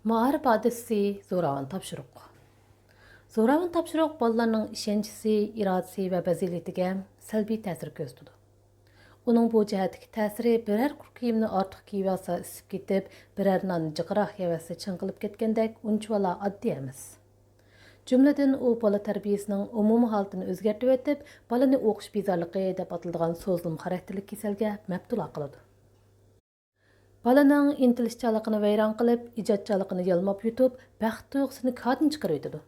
مائارىپ ھادىسىسى زوراۋان تاپشۇرۇق. زوراۋان تاپشۇرۇق بالىلارنىڭ ishonchisi, irodasi va baziliyatiga salbiy ta'sir ko'rsatadi. Uning bu jihatdagi ta'siri biror quр kiyimni ortiq kiyib olsa isib ketib, biror nonni jiqroq yevasa ching'ilib ketgandek unchavala oddiy emas. Jumladan u bola tarbiyasining umumiy holatini o'zgartirib o'tib, bolani o'qish bezorligi deb ataladigan so'zilma xarakterli kasalga mabtula qiladi. Balaning intilishchanligini vayron qilib, ijodchanligini yalmab yutib, baxt tuyg'usini kodin chiqarib o'tadi.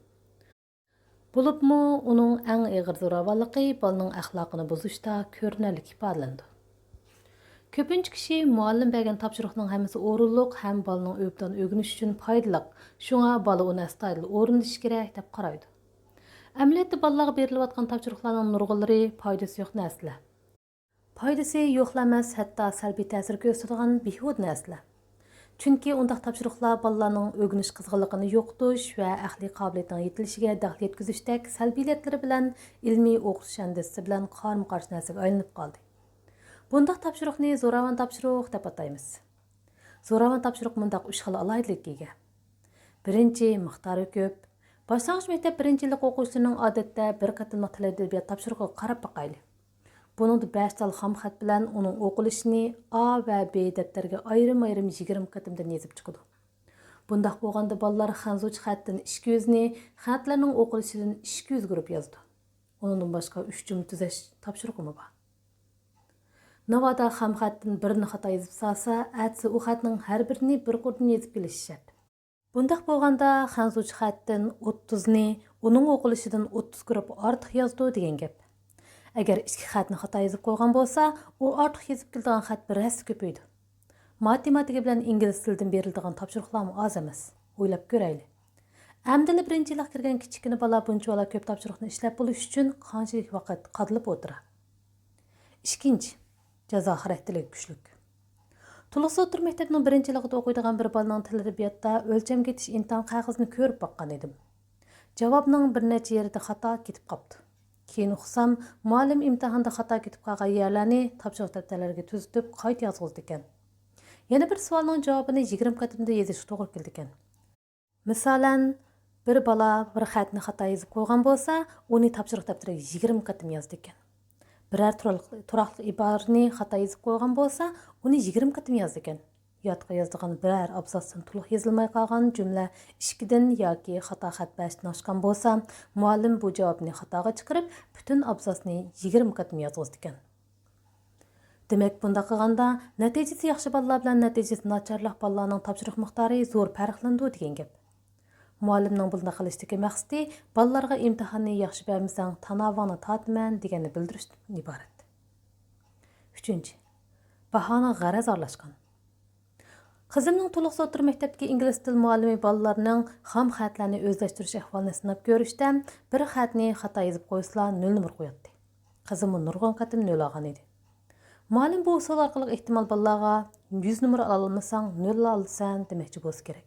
Bo'libmi, uning eng og'ir zo'ravonligi bolaning axloqini buzishda ko'rinarli ifodalandi. Ko'pincha kishi muallim bergan topshiriqning hammasi o'rinliq ham bolaning o'bdan o'rganish uchun foydali. Shunga bola uni astoydil o'rganish kerak deb qaraydi. Amaliyotda bolalarga berilayotgan topshiriqlarning nurg'unlari foydasi yo'q narsalar. Foydasi yo'qlar emas, hatto salbiy ta'sir ko'rsatadigan behuda narsalar. Chunki undaq topshiriqlar bolalarning o'rganish qizg'inligini yo'qotish va aqliy qobiliyatining yetilishiga daxl yetkazishdek salbiyatlari bilan ilmiy o'qitish andisi bilan qarama-qarshi narsaga aylanib qoldi. Bundaq topshiriqni zo'ravan topshiriq deb ataymiz. Zo'ravan topshiriq mundaq 3 xil alohidlikka ega. Birinchi, miqdori ko'p. Boshlang'ich maktab birinchi yillik o'quvchilarning odatda bir qatimliq til adabiyot topshirig'iga qarab boqayli. Buningda 5 tal xam xat bilan uning o'qilishini A va B daftarga ayrim-ayrim 20 qatimdan yozib chiqadi. Bundaq bo'lganda bolalar xanzuchi xatdan 200 ni, xatlarning o'qilishidan 200 guruh yozdi. Undan boshqa 3 jumla tuzash topshirig'imi bor. Navada xam xatdan birini xato yozib salsa, atsi u xatning har birini bir qurdan yozib kelishi shart. Bundaq bo'lganda xanzuchi xatdan 30 ni, uning o'qilishidan 30 guruh ortiq yozdi degan gap. Agar ikki xatni xato yozib qo'ygan bo'lsa, u ortiq yozib keladigan xat bir hassa ko'paydi. Matematika bilan ingliz tilidan beriladigan topshiriqlar oz emas. O'ylab ko'rayli. Amdili birinchi yilga kirgan kichkina bola bunchalar ko'p topshiriqni ishlab bo'lish uchun qanchalik vaqt qadilib o'tiradi. Ikkinchi, jazo xarakterli kuchlik. To'liq o'tir maktabning birinchi yilida o'qiydigan bir bolaning til adabiyotda o'lcham ketish imtihon qog'ozini ko'rib boqqan edim. Javobning bir necha yerida xato ketib qopti. Keyin o'qisam, muallim imtihonda xato ketib qolgan yerlarni topshiriq daftarlariga tuzitib qayta yozg'izdi ekan. Yana bir savolning javobini 20 qatimda yozish to'g'ri keldi ekan. Masalan, bir bola bir xatni xato yozib qo'ygan bo'lsa, uni topshiriq daftariga 20 qatim yozdi ekan. Biror turaqli iborani xato yozib qo'ygan bo'lsa, uni 20 qatim yozdi ekan. Yodga yozdigan biror abzasdan to'liq yozilmay qolgan jumla 2 dan yoki xato xat 5 dan oshgan bo'lsa, muallim bu javobni xatoga chiqarib, butun abzasni 20 qatim yozg'izdi ekan. Demak, bunda qilganda natijasi yaxshi bolalar bilan natijasi nacharlik bolalarning topshiriq miqdori zo'r farqlandi degan gap. Muallimning bunday qilishdagi maqsadi bolalarga imtihonni yaxshi bermasang, tanavini tatman deganni bildirishdan iborat. 3. Bahona g'araz aralashgan. Qizimning to'liq o'tir maktabdagi ingliz til muallimi bolalarning xam xatlarni o'zlashtirish ahvolini sinab ko'rishda bir xatni xato yozib qo'ysa 0 numar qo'yadi. Qizim nurg'un qatim 0 olgan edi. Muallim bu usul orqali ehtimol bolalarga 100 numar ololmasang 0 olasan demoqchi bo'lsa kerak.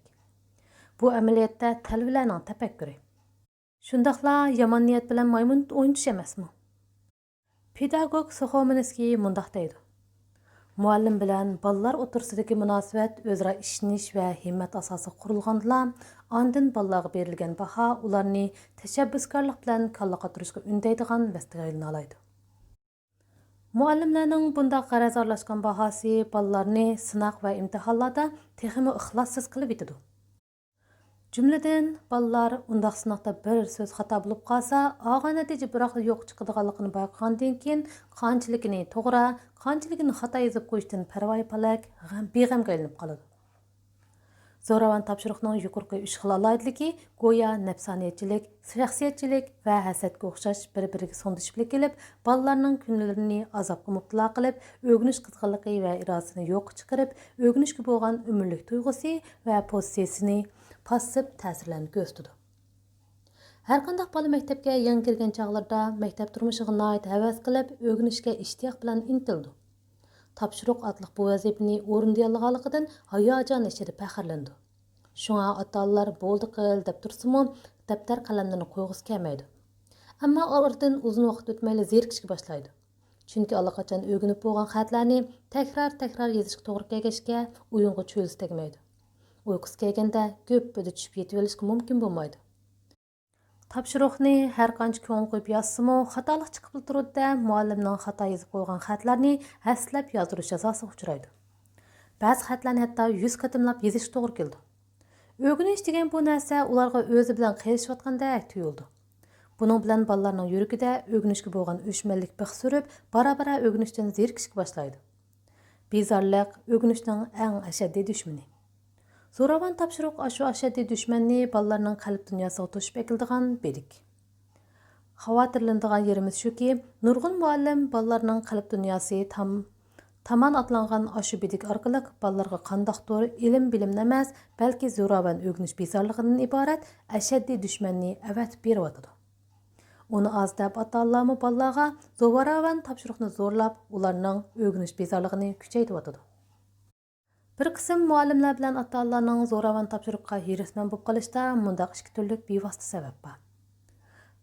Bu amaliyotda talvalarning tafakkuri. Shundaqla yomon niyat bilan maymun o'ynash emasmi? Pedagog Soxominskiy mundaq deydi. Muallim bilan bolalar o'rtasidagi munosabat o'zaro ishonish va himmat asosiga qurilganda, ondan bolalarga berilgan baho ularni tashabbuskorlik bilan kalla qotirishga undaydigan vositaga aylanadi. Muallimlarning bunday g'araz aralashgan bahosi bolalarni sinoq va imtihonlarda texmi ixlossiz qilib etadi. Jumladan, bolalar undaq sinoqda bir so'z xato bo'lib qolsa, olgan natija biroq yo'q chiqadiganligini bayqagandan keyin qanchaligini to'g'ri, qanchaligini xato yozib qo'yishdan parvoyi palak, beg'amga aylanib qoladi. Zo'ravan topshiriqning yuqorqi 3 xil alohidligi go'yo nafsoniyatchilik, shaxsiyatchilik va hasadga o'xshash bir-biriga sondishib kelib, bolalarning kunlarini azobga mubtalo qilib, o'rganish qizg'inligi va irodasini yo'q chiqarib, o'rganishga bo'lgan umrlik tuyg'usi va pozitsiyasini passiv ta'sirlarni ko'rsatadi. Har qanday bola maktabga yangi kirgan chog'larda maktab turmushiga nihoyat havas qilib, o'rganishga ishtiyoq bilan intildi. Topshiriq otliq bu vazifani o'rinday-olganligidan hayajon ichida faxrlandi. Shunga ota-onalar bo'ldi qil deb tursa-mu, daftar qalamlarini qo'yg'isi kelmaydi. Ammo oradan uzun vaqt o'tmayli zerikishga boshlaydi. Chunki allaqachon o'rganib bo'lgan xatlarni takror yozishga to'g'ri kelgachga o'yinga cho'lisi tegmaydi. uyqusi kelganda göppüdü tushib yetib olishga mumkin bo'lmaydi. Topshiriqni har qancha ko'ngil qo'yib yozsimi, xatolik chiqib turadi. Muallimning xato yozib qo'ygan xatlarni haslab yozdirish jazosiga uchraydi. Ba'zi xatlarni hatto 100 qatimlab yozish to'g'ri keldi. O'rganish degan bu narsa ularga o'zi bilan qiyashayotgandek tuyuldi. Buning bilan bolalarning yuragida o'rganishga bo'lgan o'chmanlik bix surib, bara-bara o'rganishdan zerikishga boshlaydi. Bezorlik o'rganishning eng ashaddiy dushmani. Zoravan topshiriq ashu ashaddiy dushmanni bolalarning qalb dunyosiga to'shib ekildigan bedik. Xavotirlanadigan yerimiz shuki, nurg'un muallim bolalarning qalb dunyosi tamam atlangan ashu bedik orqali bolalarga qandoqdir ilm-bilim emas, balki zoravan o'rganish bezorligidan iborat ashaddiy dushmanni avatib beryotdi. Uni az deb ota-onlarmi bolalarga zoravan topshiriqni zo'rlab, ularning o'rganish bezorligini kuchaytiryotdi. Bir qism muallimlar bilan ota-onlarning zoravan topshiriqqa hirasman bo'lib qolishda mundaq ikki turlik bevosita sabab bor.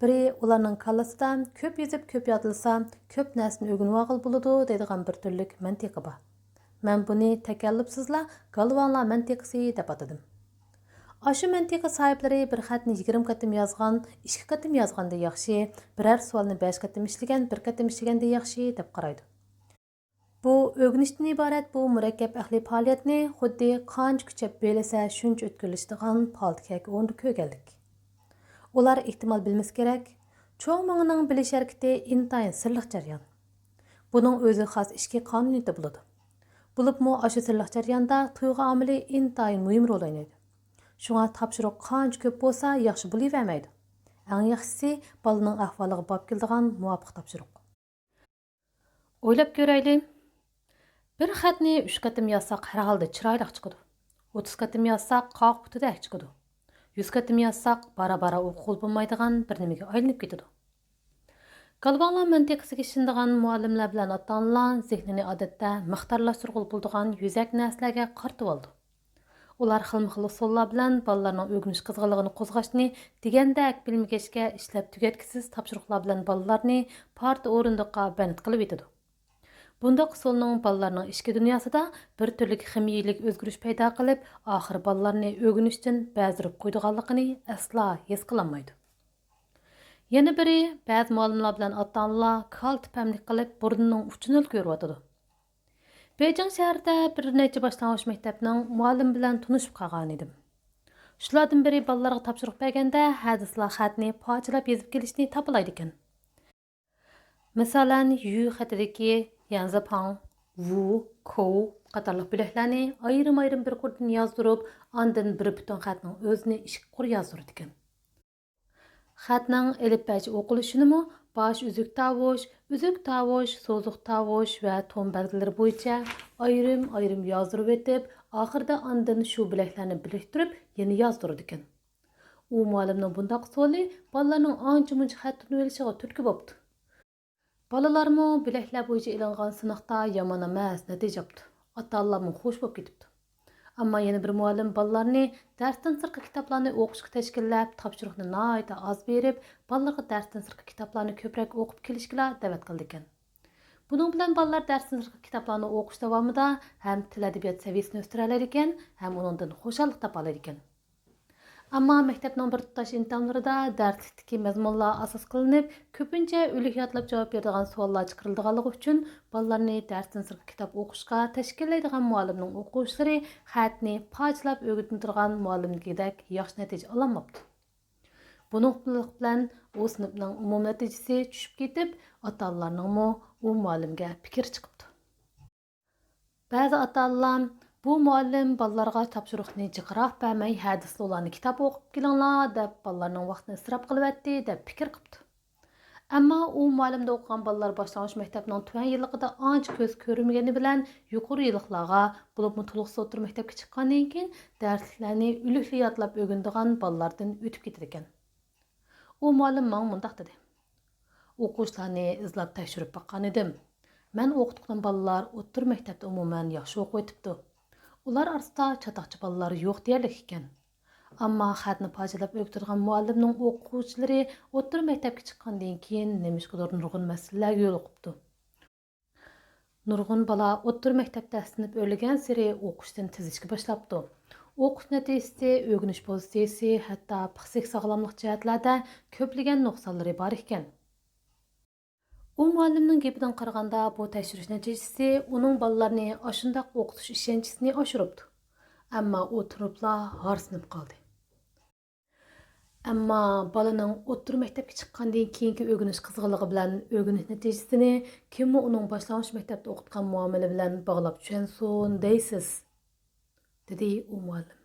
Biri ularning kallasida ko'p yozib ko'p yodilsa, ko'p narsani o'rganib olg'il bo'ladi deydigan bir turlik mantiqi bor. Men buni takallufsizla galvanlar mantiqisi deb atadim. Ashu mantiqa sohiblari bir xatni 20 qatim yozgan, 2 qatim yozganda yaxshi, biror savolni 5 qatim ishlagan, 1 qatim ishlaganda yaxshi deb qaraydi. Bu o'rganishdan iborat bu murakkab aqliy faoliyatni xuddi qancha kuchab belasa shuncha o'tkaziladigan paltikak o'rnida ko'rganlik. Ular ehtimol bilmasi kerak, cho'ng mingning bilish harakati intayin sirliq jarayon. Buning o'zi xos ishki qonuniyati bo'ladi. Bo'libmi ashu sirliq jarayonda tuyg'u omili intayin muhim rol o'ynaydi. Shunga topshiriq qancha ko'p bo'lsa yaxshi bo'lavermaydi. Eng yaxshisi bolaning ahvoliga borib keladigan muvofiq topshiriq. O'ylab ko'raylik. Bir xatni 3 qatim yozsak har holda chiroyli chiqadi. 30 qatim yozsak qoq butidek chiqadi. 100 qatim yozsak bara-bara o'qib bo'lmaydigan bir nimaga aylanib ketadi. Galvanlar mantiqasiga ishonadigan muallimlar bilan ota-onalar zehnini odatda miqdorlashtirib bo'ladigan yuzak narsalarga qaratib oldi. Ular xilma-xil usullar bilan bolalarning o'rganish qizg'inligini qo'zg'ashni degandek bilmagachga ishlab tugatkisiz topshiriqlar bilan bolalarni parta o'rindiqqa band qilib etadi. Bundaq usulning bolalarning ishki dunyosida bir turlik ximiyalik o'zgarish paydo qilib, oxir bolalarni o'rganishdan ba'zirib qo'ydiganligini aslo his qilolmaydi. Yana biri ba'zi muallimlar bilan ota-onalar kalti pamlik qilib burnining uchini ko'ryotdi. Beijing shahrida bir necha boshlang'ich maktabning muallim bilan tanishib qolgan edim. Shulardan biri bolalarga topshiriq berganda hadislar xatni pochilab yozib kelishni topilaydi ekan. Masalan, yu xatidagi yanzapang, wu, kou qatorliq bilaklarni ayrim-ayrim bir qurdan yozdirib, ondan bir butun xatning o'zini ikki qur yozdirdi ekan. Xatning elifbachi o'qilishinimi bosh uzuk tavush, so'ziq tavush va ton belgilari bo'yicha ayrim-ayrim yozdirib o'tib, oxirida ondan shu bilaklarni biriktirib, yana yozdirdi ekan. U muallimning bundaq usuli bolalarning ancha-muncha xat tunib olishiga turtki bo'libdi. Balalarmı biləklər bo'yicha ilingan sınaqda yomon emas natija topdi. Ota-onalarmı xush bo'lib ketibdi. Ammo yana bir muallim bolalarni darsdan sirtqi kitoblarni o'qishga tashkillab, topshiriqni nihoyatda oz berib, bolalarga darsdan sirtqi kitoblarni ko'proq o'qib kelishga da'vat qildi ekan. Buning bilan bolalar darsdan sirtqi kitoblarni o'qish davomida ham til adabiyot saviyasini o'stira olar ekan, ham uningdan xo'shalik topa olar ekan. Ammo maktabning bir tutash imtihonlarida darslikdagi mazmunlar asos qilinib, ko'pincha o'lik yodlab javob beradigan savollar chiqarilganligi uchun bolalarni darsdan sirtqi kitob o'qishga tashkillaydigan muallimning o'quvchilari xatni pochlab o'rgatilgan muallimdagidek yaxshi natija ololmabdi. Buning bilan u sinfning umum natijasi tushib ketib, ota-onalarning u muallimga fikr chiqibdi. Ba'zi ota-onalar bu muallim bolalarga topshiriqni jiqroq bermay hadisli ularni kitob o'qib kelinglar deb bolalarning vaqtini isrof qilyapti deb fikr qilibdi. Ammo u muallimda o'qigan bolalar boshlang'ich maktabning tuvan yilligida ancha ko'z ko'rmagani bilan yuqori yilliklarga bo'lib to'liq o'tir maktabga chiqqandan keyin darsliklarni o'likli yodlab o'rganadigan bolalardan o'tib ketar ekan. U muallim menga mundaq dedi: "O'quvchilarni izlab tekshirib boqqan edim. Men o'qitgan bolalar o'tir maktabda umuman yaxshi o'qib o'tibdi. Ular orasida chatoqchi bolalar yo'q deyarlik ekan. Ammo xatni pochalab o'qitirgan muallimning o'quvchilari o'tir maktabga chiqqandan keyin nemishqidir nurg'un masalalarga yo'l qo'yibdi. Nurg'un bola o'tir maktabda sinib o'rlagan sari o'qishdan tizishga boshlabdi. o'qish natijasi, o'rganish pozitsiyasi, hatto psixik sog'lomlik jihatlarda ko'plagan nuqsonlari bor ekan. U muallimning gapidan qaraganda bu tekshirish natijasi uning bolalarni ashundoq o'qitish ishonchisini oshiribdi. Ammo u turibla harsinib qoldi. Ammo bolaning o'rta maktabga chiqqandan keyingi o'rganish qizg'inligi bilan o'rganish natijasini kimmi uning boshlang'ich maktabda o'qitgan muomala bilan bog'lab tushunsin deysiz, dedi u muallim.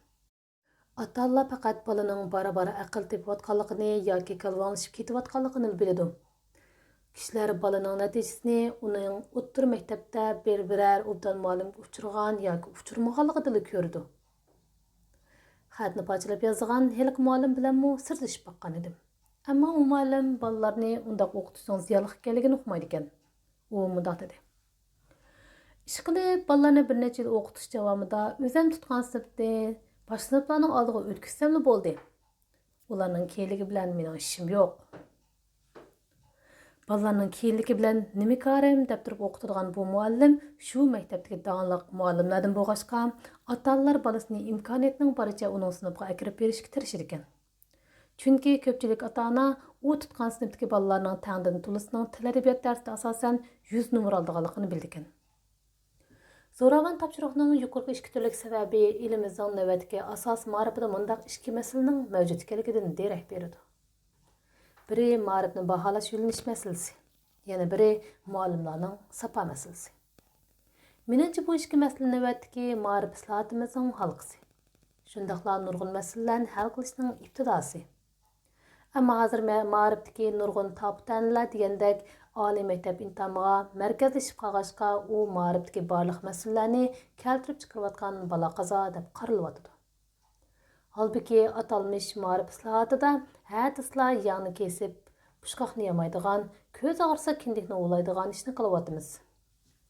Ota-onalar faqat bolaning bora-bora aql tepayotganligini yoki kalvanlashib ketayotganligini biladi. Kishilar bolaning natijasini uning o'rta maktabda biror obdan muallimga uchirgan yoki uchirmaganligida ko'rdi. Xatni parchalab yozgan helik muallim bilanmi sirlashib baqqan edim. Ammo u muallim bolalarni undaq o'qitishning ziyonli ekanligini uqmaydi ekan. U mundaq dedi. Ishqilib, bolalarni bir necha yil o'qitish davomida o'zim tutgan sinfni boshqa sinflarning oldiga o'tkazsam bo'ldi. Ularning keyinligi bilan mening ishim yo'q. Bolalarning keyinligi bilan nima ko'rim deb turib o'qitadigan bu muallim shu maktabdagi da'onliq muallimlardan bo'lg'achqa, ota-onalar bolasini imkoniyatning boricha uning sinfiga akirib berishga tirishir ekan. Chunki ko'pchilik ota-ona u tutgan sinfdagi bolalarning tangdan tulisining til adabiyot darsida asosan 100 numara oldiganligini bildi ekan. Zoravan topshiriqning yuqorqi ikki turlik sababi elimizning navbatdagi asos ma'rifida mundaq ikki masalaning mavjud ekanligidan derak beradi. Biri ma'rifni baholash yo'linish masalasi, yana biri muallimlarning safa masalasi. Menimcha bu ikki masala navbatdagi ma'rif islohotimizning halqasi. Shundaqla nurg'un masalalarni hal qilishning ibtidosi. Ammo hozir ma'rifdagi nurg'un toptanlar degandek oliy maktab intomiga markazlashib qolg'achqa u ma'rifdagi barliq masalalarni keltirib chiqarayotgan balo qazo deb qaralyotdi. Halbuki atalmış ma'rif islohotida hadislar yağni kesib, pushqoqni yamaydigan, ko'z og'risa kindikni o'ylaydigan ishni qilyapmiz.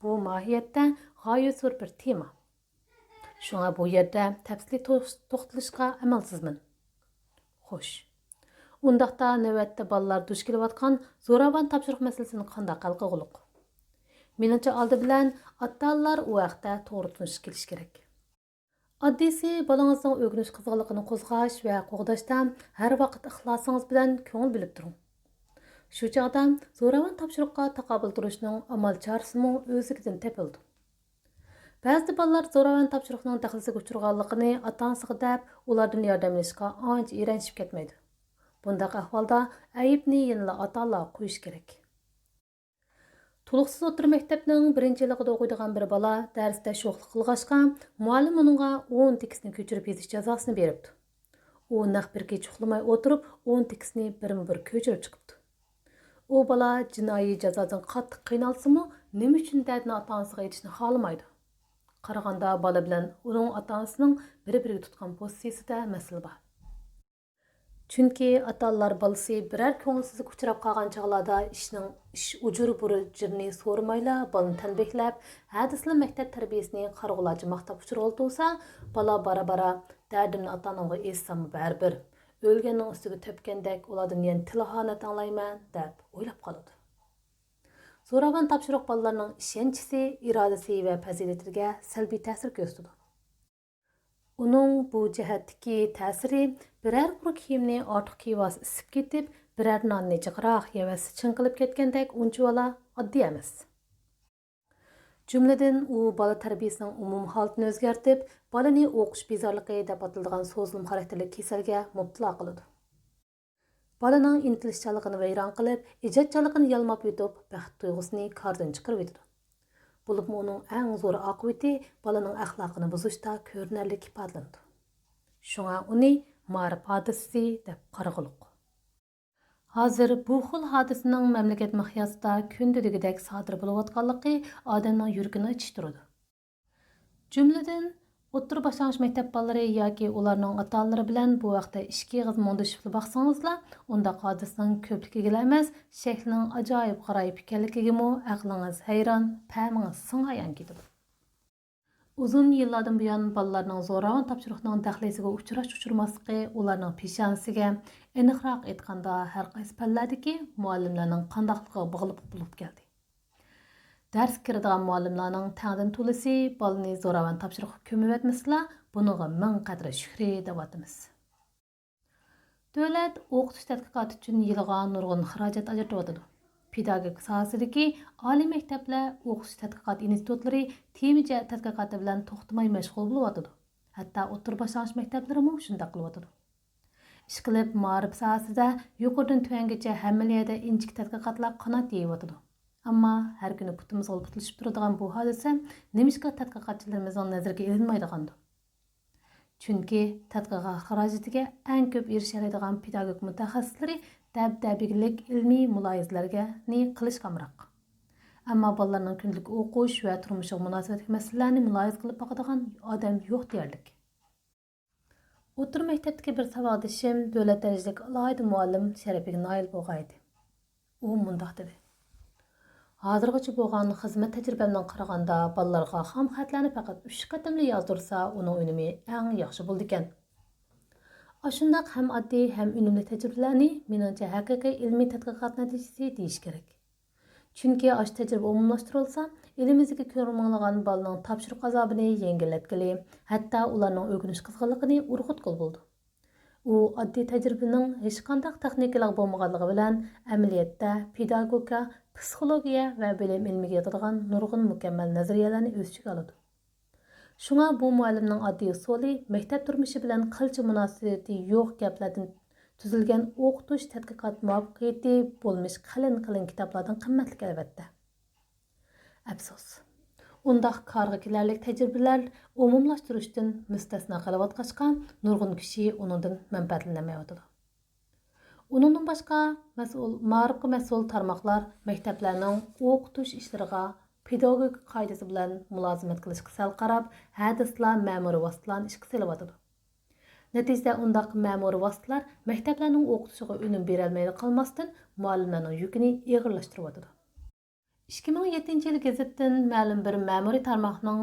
Bu mohiyatda g'oyat zo'r bir tema. Shunga bu yerda tafsili to'xtalishga amalsizman. Xo'sh. Undaqda navbatda bolalar duch kelayotgan zo'ravon topshiriq masalasini qanday hal qilgulik? Menimcha oldi bilan ota-onalar u vaqtda to'g'ri tunish kelish kerak. ھادىسىسى balangizning o'rganish qizg'inligini qo'zg'ash va qo'g'dashda har vaqt ixlosingiz bilan ko'ngil bilib turing. Shu chog'da zo'ravon topshiriqqa taqobil turishning amal chorasimi o'zidan tepildi. Ba'zi bolalar zo'ravon topshiriqning daxlisiga uchirganligini ota-onasiga deb ulardan yordamlashishga ancha iranishib ketmaydi. Bundaq ahvolda ayibni yana ota-onalar qo'yish kerak. Tuluqsiz o'rta maktabning birinchi yilida o'qiydigan bir bola darsda sho'xlik qilg'achqa, muallim uningga 10 tekisni ko'chirib yozish jazosini beribdi. U naq bir kech uxlamay o'tirib 10 tekisni birma-bir ko'chirib chiqibdi. U bola jinoiy jazodan qattiq qiynalsa-mu, nima uchun dardini ota-onasiga aytishni xohlamaydi. Qaraganda bola bilan uning ota-onasining bir-biriga tutgan pozitsiyasida masala bor. Chunki ota-onalar bolasi biror ko'ngilsizlik uchrab qolgan chog'larda ish ujuri burujini so'ramayla bolani tanbehlab, hadisli maktab tarbiyasini qarg'ulachi maqtab uchiroltsa, bola bara-bara dardimni ota-onamga aytsam baribir, o'lganning ustiga tepgandek ulardan yana tilxonat anglayman deb o'ylab qoladi. Zo'ravon topshiriq bolalarning ishonchisi, irodasi va fazilatiga salbiy ta'sir ko'rsatadi. Uning bu jihatdagi ta'siri biror quruq kiyimni ortiq kiyvas isib ketib, biror nonni jiqroq yevasi chinqilib ketgandek unchavala oddiy emas. Jumladan u bola tarbiyasining umum holatini o'zgartib, bolani o'qish bezorligi deb ataladigan so'zlim xarakterli kasalga mubtalo qiladi. Bolaning intilishchanligini vayron qilib, ijodchanligini yalmab yutib, baxt tuyg'usini kordan chiqarib yetadi. Bo'lib uning eng zo'r oqibati bolaning axloqini buzishda ko'rinarli ifodalanadi. Shunga uni ma'rif ھادىسىسى deb qaragulik. Hozir bu xil hodisaning mamlakat miqyosida kundudagidek sodir bo'layotganligi odamning yuragini achishtiradi. Jumladan o'rta boshlang'ich maktab bolalari yoki ularning ota-onalari bilan bu vaqtda ishga g'iz mondishib baqsangizlar, unda hodisaning ko'pligiga emas, shaklining ajoyib g'aroyib ekanligigami aqlingiz hayron, fahmingiz singayan ketadi. Uzun yillardan buyon bolalarning zo'ravon topshiriqning daxlisiga uchrash-uchurmasligi ularning peshonasiga, aniqroq aytganda har qaysi fanlardagi muallimlarning qandoqligiga bog'liq bo'lib keldi. Dars kiradigan muallimlarning tangdan to'lisi bolani zo'ravon topshiriqqa ko'mib etmaslar, buningga ming qadri shukri deyapmiz. Davlat o'qitish tadqiqoti uchun yiliga nurg'un xarajat ajratib pedagogik sohasidagi oliy maktablar o'qitish tadqiqot institutlari temaja tadqiqoti bilan to'xtamay mashg'ul bo'lyotdi. Hatto o'rta boshlang'ich maktablari ham shunday qilyotdi. Ishqilib ma'arif sohasida yuqoridan tuvangacha hamma yerda inchik tadqiqotlar qanot yeyotdi. Ammo har kuni putimizga putilishib turadigan bu hodisa nemishqa tadqiqotchilarimizning nazariga ilinmaydigandir. Chunki tadqiqot xarajatiga eng ko'p erisha oladigan pedagog mutaxassislari dabdabiglik ilmiy muloyizalarga qilish kamroq. Ammo bolalarning kundalik o'qish va turmushiga munosabatli masalalarni muloyiza qilib boqadigan odam yo'q deyarlik. O'rta maktabdagi bir savodishim davlat darajadagi alohida muallim sharafiga noil bo'lgaydi. U mundoq dedi. Hozirgacha bo'lgan xizmat tajribamdan qaraganda bolalarga xam xatlarni faqat 3 qatimli yozdirsa, uning unumi eng yaxshi bo'ldi ekan. Ashundaq ham oddiy ham unumli tajribalarni meningcha haqiqiy ilmiy tadqiqot natijasi deyish kerak. Chunki ash tajriba umumlashtirilsa, elimizdagi ko'rmanglagan bolaning topshiriq azobini yengillatgili, hatto ularning o'rganish qizg'inligini urg'utgil bo'ldi. U oddiy tajribaning hech qanday texnikalik bo'lmaganligi bilan amaliyotda pedagogika, psixologiya va bilim ilmiga yetadigan nurg'un mukammal nazariyalarni o'z ichiga oladi. Shunga bu muallimning oddiy usuli maktab turmushi bilan qilcha munosabati yo'q gaplardan tuzilgan o'qitish tadqiqot muvaffaqiyati bo'lmish qalin kitoblardan qimmatli albatta. Afsus. Undaq qarg'a kelarlik tajribalar umumlashtirishdan mustasno qilayotqachqa nurg'un kishi uningdan manfaatlanmayotdi. Uningdan boshqa ma'arifga mas'ul tarmoqlar maktablarning o'qitish ishlariga pedagogik qoidasi bilan mulozimat qilishga sal qarab, hadislar ma'muriy vositalarni ishga solyotdi. Natijada undaq ma'muriy vositalar maktablarning o'qitishiga unum berolmay qolmasdan muallimlarning yukini og'irlashtiryotdi. 2007 yil gazetdan ma'lum bir ma'muriy tarmoqning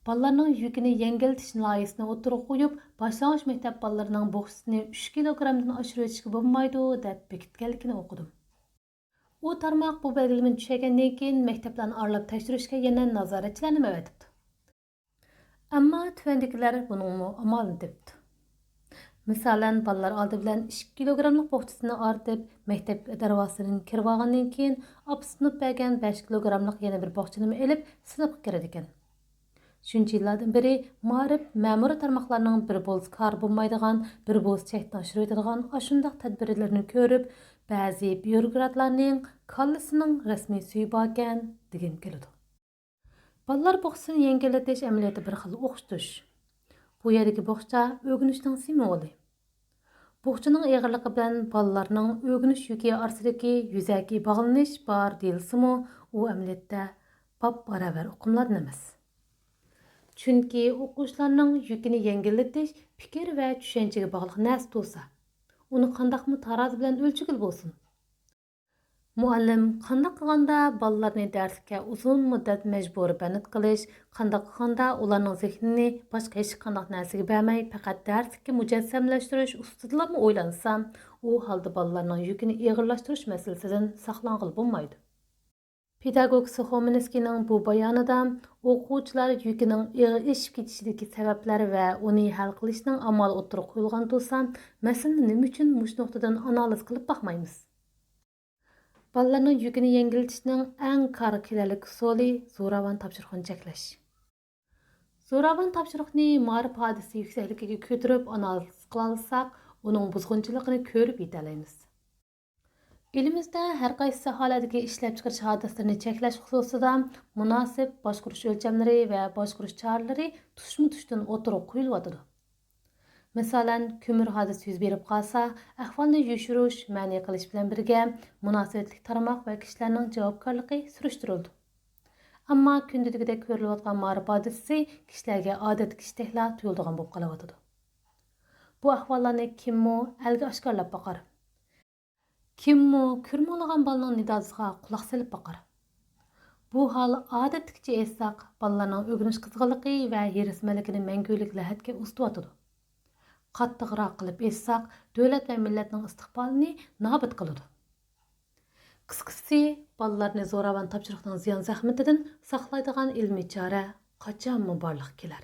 bolalarning yukini yengiltish loyihasini o'tirib qo'yib, boshlang'ich maktab bolalarining bo'xsini 3 kilogramdan oshirib o'tishga bo'lmaydi deb bekitganligini o'qidim. U tarmoq bu belgilamani tushungandan keyin maktablarni aralab tekshirishga yana nazoratchilarni ma'vatibdi. Ammo tuvandikilar buning amalini tepdi. Misalan, bolalar oldi bilan 2 kilogramlik bo'xchisini ortib, maktab darvozasidan kirib olgandan keyin opsinib bergan 5 kilogramlik yana bir bo'xchini olib sinfga kiradi ekan. Shuncha yillardan beri ma'arif ma'muriy tarmoqlarning bir bo'z kar bo'lmaydigan, bir bo'z chekdan oshirib o'tadigan ashundaq tadbirlarni ko'rib, ba'zi byurokratlarning kallasining rasmiy suyi bor ekan degim keladi. Bolalar bo'xchisini yengillatish amaliyoti bir xil o'qitish. Bu yerdagi bo'xcha o'rganishning simvoli. Bo'xchining og'irligi bilan bolalarning o'rganish yuki orasidagi yuzaki bog'lanish bor deyilsa-mu, u amaliyotda bab-baravar o'qimlardan emas. Chunki o'quvchilarning yukini yengillatish fikr va tushunchaga bog'liq narsa bo'lsa, uni qandaqmi tarozi bilan o'lchigil bo'lsin. Muallim qandaq qilganda bolalarni darsga uzun muddat majburiy banit qilish, qandaq qilganda ularning zehnini boshqa hech qandaq narsaga bermay faqat darsga mujassamlashtirish ustidan o'ylansam, u holda bolalarning yukini og'irlashtirish masalasidan saqlanqil bo'lmaydi. Pedagog Soxominskining bu bayonida o'quvchilar yukining og'irlashib ketishidagi sabablari va uni hal qilishning amali o'tirib qo'yilgan bo'lsa, masalani nima uchun mush nuqtadan analiz qilib baxmaymiz? Bolalarning yukini yengiltishning eng qaror kelarlik usuli zoravan topshiriqni cheklash. Zoravan topshiriqni ma'arif hodisi yuksakligiga ko'tarib analiz qilsak, uning buzg'unchiligini ko'rib yetalaymiz. Elimizda har qaysi sohalardagi ishlab chiqarish hodislarini cheklash xususida munosib boshqarish o'lchamlari va boshqarish choralari tushma-tushdan o'tirib qo'yilyotdi. Masalan, ko'mir hodisi yuz berib qolsa, ahvolni yushirish, ma'ni qilish bilan birga munosabatli tarmoq va kishilarning javobgarligi surishtirildi. Ammo kunduzgidek ko'rilayotgan ma'arif hodisasi kishilarga odatdagi ishdeklar tuyuladigan bo'lib qolyotdi. Bu ahvollarni kimmi alga oshkorlab boqar? Kimmi ko'rmolagan bolaning nidosiga quloq solib boqar? Bu hol odatdagcha aytsak, bolalarning o'rganish qizg'inligi va herismanligini mangulik lahatga ustyotdi. Qattiqroq qilib aytsak, davlat va millatning istiqbolini nobud qiladi. Qisqasi, bolalarni zo'ravon topshiriqning ziyon zahmatidan saqlaydigan ilmiy chora qachonmi borliq kelar?